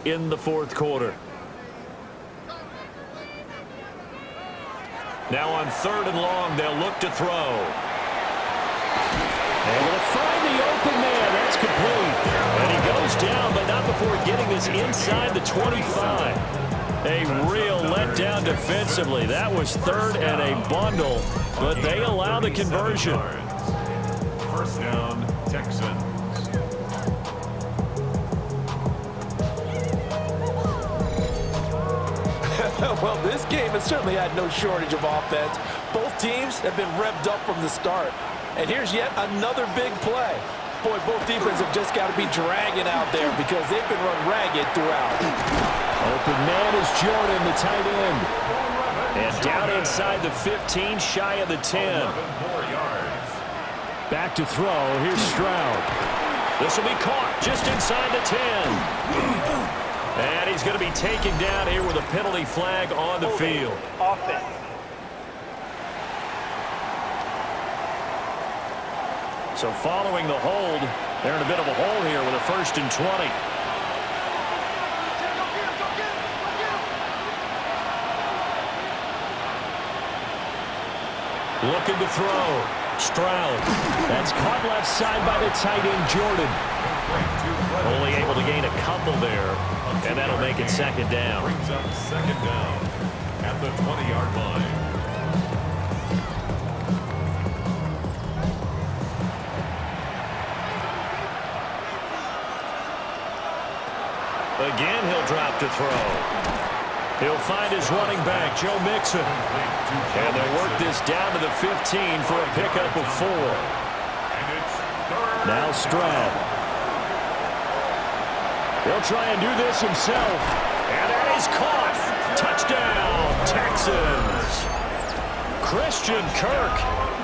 in the fourth quarter. Now on 3rd and long, they'll look to throw. Able to find the open man. That's complete. And he goes down, but not before getting this inside the 25. A real letdown defensively. That was 3rd and a bundle, but they allow the conversion. First down, Texans. Well, this game has certainly had no shortage of offense. Both teams have been revved up from the start. And here's yet another big play. Boy, both defenses have just got to be dragging out there because they've been run ragged throughout. Open man is Jordan, the tight end. And down inside the 15, shy of the 10. Back to throw. Here's Stroud. This will be caught just inside the 10. And he's going to be taken down here with a penalty flag on the field. Offense. So following the hold, they're in a bit of a hole here with a 1st and 20. Looking to throw. Stroud. That's caught left side by the tight end, Jordan. Only able to gain a couple there, and that'll make it 2nd down. Brings up 2nd down at the 20-yard line. Again, he'll drop to throw. He'll find his running back, Joe Mixon. And they'll work this down to the 15 for a pickup of 4. Now Stroud. He'll try and do this himself. And that is caught. Touchdown, Texans. Christian Kirk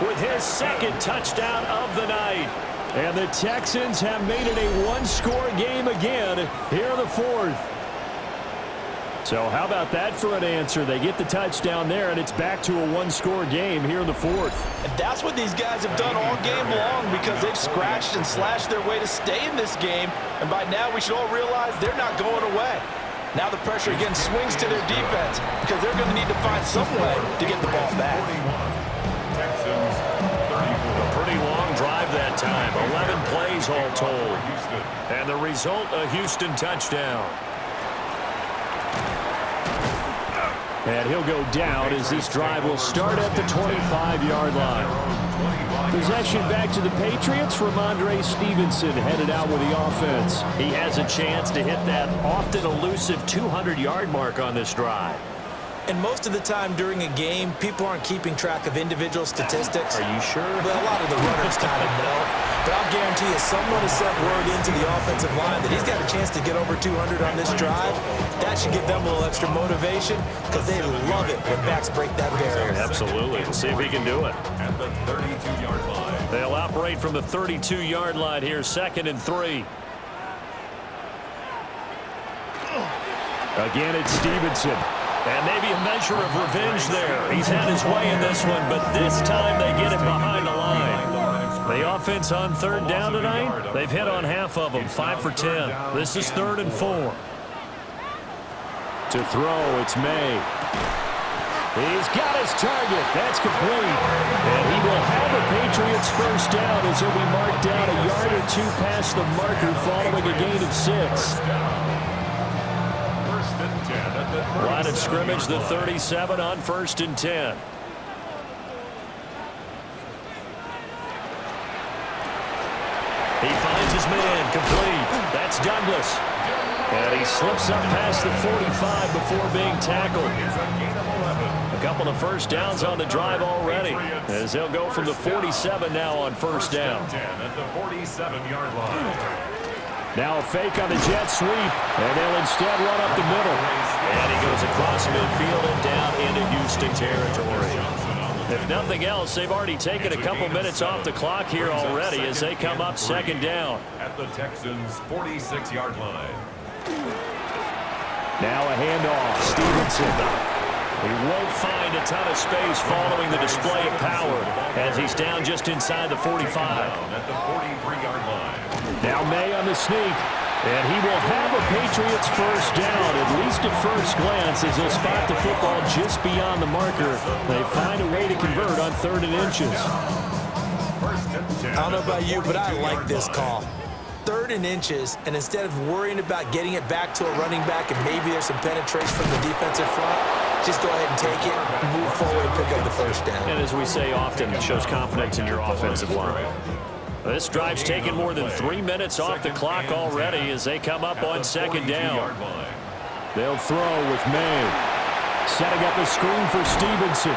with his 2nd touchdown of the night. And the Texans have made it a one-score game again here in the 4th. So how about that for an answer? They get the touchdown there, and it's back to a one-score game here in the 4th. And that's what these guys have done all game long because they've scratched and slashed their way to stay in this game. And by now, we should all realize they're not going away. Now the pressure again swings to their defense because they're going to need to find some way to get the ball back. Texans, 34. A pretty long drive that time. 11 plays all told. And the result, a Houston touchdown. And he'll go down as this drive will start at the 25-yard line. Possession back to the Patriots. Ramondre Stevenson headed out with the offense. He has a chance to hit that often elusive 200-yard mark on this drive. And most of the time during a game, people aren't keeping track of individual statistics. Are you sure? Well, a lot of the runners kind of know. But I'll guarantee you someone has sent word into the offensive line that he's got a chance to get over 200 on this drive. That should give them a little extra motivation because they love it when backs break that barrier. Absolutely. We'll see if he can do it. At the 32-yard line. They'll operate from the 32-yard line here, 2nd and 3. Again, it's Stevenson. And maybe a measure of revenge there. He's had his way in this one, but this time they get him behind the line. The offense on 3rd down tonight, they've hit on half of them, 5 for 10. This is 3rd and 4. To throw, it's May. He's got his target. That's complete. And he will have a Patriots first down as he'll be marked down a yard or 2 past the marker following a gain of 6. Line of scrimmage, the 37 on 1st and 10. He finds his man, complete. That's Douglas. And he slips up past the 45 before being tackled. A couple of first downs on the drive already, as they'll go from the 47 now on 1st down. At the 47-yard line. Now a fake on the jet sweep, and they'll instead run up the middle. And he goes across midfield and down into Houston territory. If nothing else, they've already taken a couple minutes off the clock here already as they come up 2nd down. At the Texans' 46-yard line. Now a handoff, Stevenson. He won't find a ton of space following the display of power as he's down just inside the 45. At the 43-yard line. Now May on the sneak. And he will have a Patriots first down, at least at first glance, as he'll spot the football just beyond the marker. They find a way to convert on 3rd and inches. I don't know about you, but I like this call. 3rd and inches, and instead of worrying about getting it back to a running back and maybe there's some penetration from the defensive front, just go ahead and take it, move forward, and pick up the first down. And as we say often, it shows confidence in your offensive line. This drive's taken more than 3 minutes off the clock already as they come up on 2nd down. They'll throw with May. Setting up a screen for Stevenson.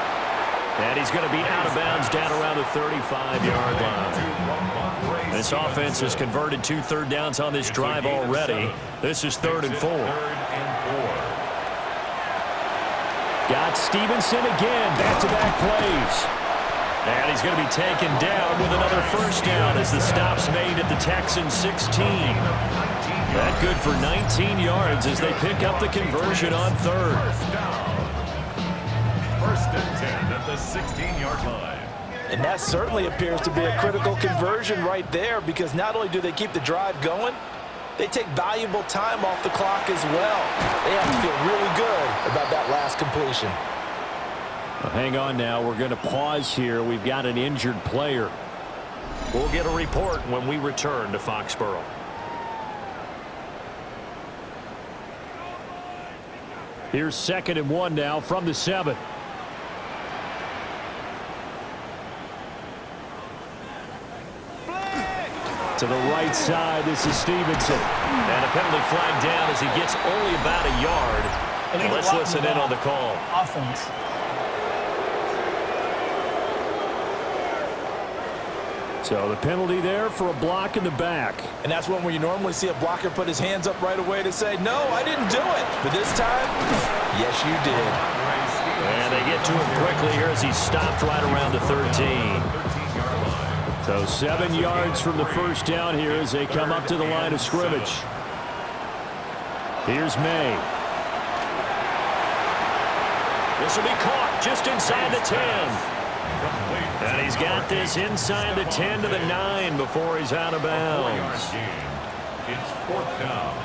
And he's going to be out of bounds down around the 35-yard line. This offense has converted 2 third downs on this drive already. This is 3rd and 4. Got Stevenson again. Back-to-back plays. And he's going to be taken down with another first down as the stop's made at the Texans 16. That good for 19 yards as they pick up the conversion on 3rd. 1st and 10 at the 16-yard line. And that certainly appears to be a critical conversion right there, because not only do they keep the drive going, they take valuable time off the clock as well. They have to feel really good about that last completion. Well, hang on now. We're going to pause here. We've got an injured player. We'll get a report when we return to Foxborough. Here's 2nd and 1 now from the 7. To the right side, this is Stevenson. And a penalty flag down as he gets only about a yard. Let's listen in on the call. Offense. So the penalty there for a block in the back. And that's one where you normally see a blocker put his hands up right away to say, no, I didn't do it. But this time, yes, you did. And they get to him quickly here as he's stopped right around the 13. So 7 yards from the first down here as they come up to the line of scrimmage. Here's May. This will be caught just inside the 10. And he's got this inside the 10 to the 9 before he's out of bounds. It's 4th down.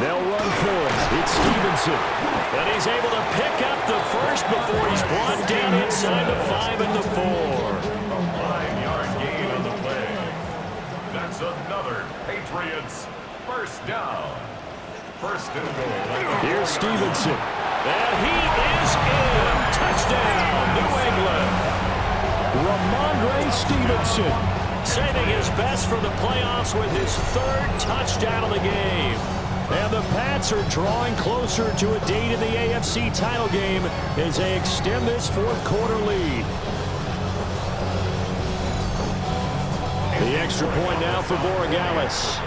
They'll run for it. It's Stevenson. And he's able to pick up the first before he's brought down inside the 5 and the 4. A 5-yard gain on the play. That's another Patriots first down. 1st and goal. Here's Stevenson. And he is in. Touchdown, New England. Ramondre Stevenson saving his best for the playoffs with his 3rd touchdown of the game. And the Pats are drawing closer to a date in the AFC title game as they extend this 4th quarter lead. The extra point now for Borregales.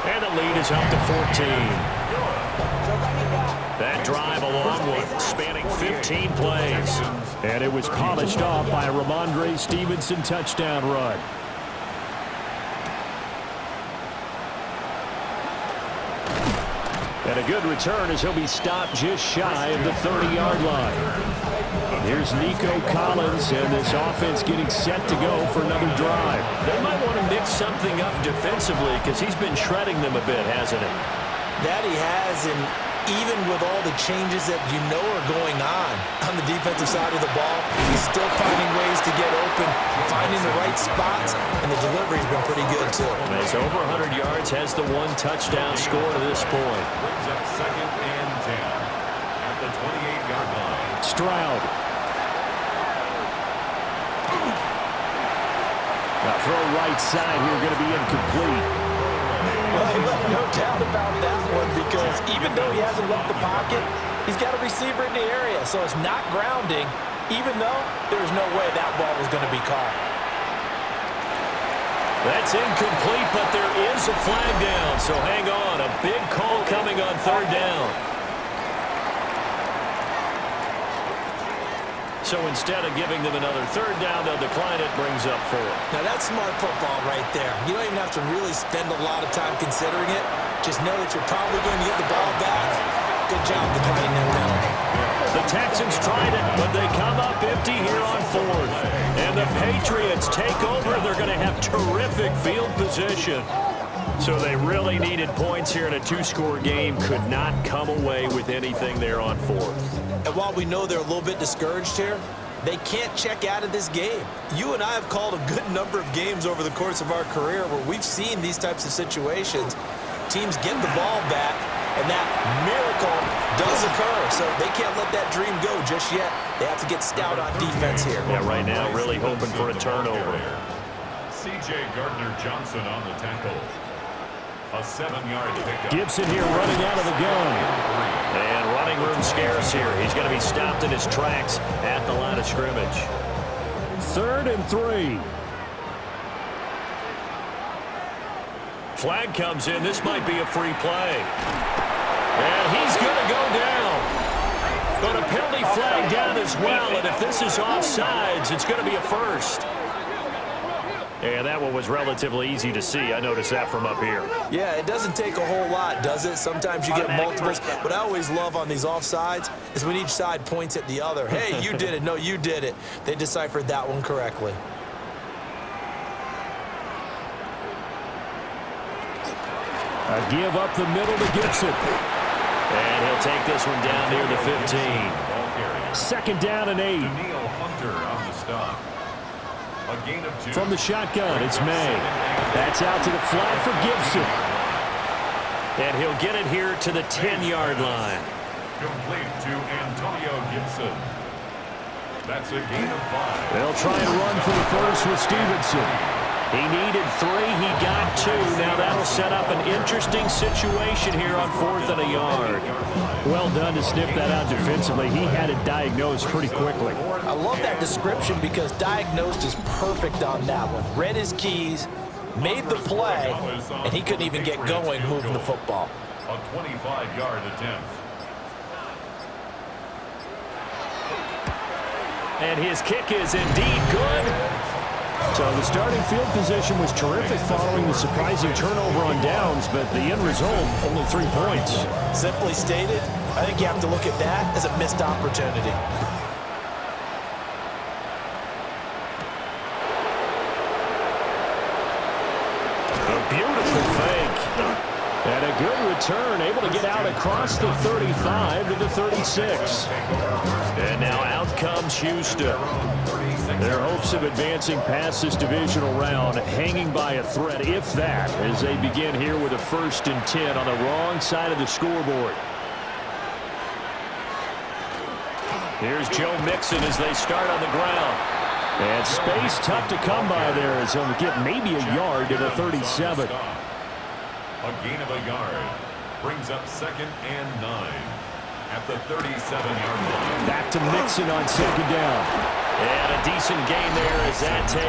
And the lead is up to 14. That drive a long one, spanning 15 plays. And it was polished off by a Ramondre Stevenson touchdown run. And a good return as he'll be stopped just shy of the 30-yard line. Here's Nico Collins, and this offense getting set to go for another drive. They might want to mix something up defensively because he's been shredding them a bit, hasn't he? That he has, and even with all the changes that you know are going on the defensive side of the ball, he's still finding ways to get open, finding the right spots, and the delivery's been pretty good too. He's over 100 yards, has the 1 touchdown score to this point. Brings up 2nd and 10 at the 28-yard line. Stroud. Now throw right side here, going to be incomplete. Well, he left no doubt about that one, because even though he hasn't left the pocket, he's got a receiver in the area, so it's not grounding, even though there's no way that ball was going to be caught. That's incomplete, but there is a flag down, so hang on. A big call coming on 3rd down. So instead of giving them another 3rd down, they'll decline it, brings up 4. Now that's smart football right there. You don't even have to really spend a lot of time considering it. Just know that you're probably going to get the ball back. Good job declining that penalty. The Texans tried it, but they come up empty here on fourth. And the Patriots take over. They're going to have terrific field position. So they really needed points here in a two-score game. Could not come away with anything there on fourth. And while we know they're a little bit discouraged here, they can't check out of this game. You and I have called a good number of games over the course of our career where we've seen these types of situations. Teams get the ball back, and that miracle does occur. So they can't let that dream go just yet. They have to get stout on defense here. Yeah, right now really hoping for a turnover. C.J. Gardner-Johnson on the tackle. A 7-yard pickup. Gibson here running out of the gun. And running room scarce here. He's going to be stopped in his tracks at the line of scrimmage. 3rd and 3. Flag comes in. This might be a free play. And he's going to go down. But a penalty flag down as well. And if this is offsides, it's going to be a first. And that one was relatively easy to see. I noticed that from up here. Yeah, it doesn't take a whole lot, does it? Sometimes you get multiples. What I always love on these offsides is when each side points at the other. Hey, you did it. No, you did it. They deciphered that one correctly. A give up the middle to Gibson. And he'll take this one down near the 15. 2nd down and 8. Daniil Hunter on the stop. A gain of 2. From the shotgun, it's May. That's out to the flat for Gibson. And he'll get it here to the 10-yard line. Complete to Antonio Gibson. That's a gain of 5. They'll try and run for the first with Stevenson. He needed 3. He got 2. Now that'll set up an interesting situation here on 4th and a yard. Well done to sniff that out defensively. He had it diagnosed pretty quickly. I love that description because diagnosed is perfect on that one. Read his keys, made the play, and he couldn't even get going moving the football. A 25-yard attempt. And his kick is indeed good. So the starting field position was terrific following the surprising turnover on downs, but the end result, only 3 points. Simply stated, I think you have to look at that as a missed opportunity. A beautiful fake. And a good return, able to get out across the 35 to the 36. And now out comes Houston. Their hopes of advancing past this divisional round hanging by a thread, if that, as they begin here with a 1st and 10 on the wrong side of the scoreboard. Here's Joe Mixon as they start on the ground. And space tough to come by there as he'll get maybe a yard to the 37. A gain of a yard. Brings up 2nd and 9. At the 37-yard line. Back to Mixon on 2nd down. And a decent gain there as that takes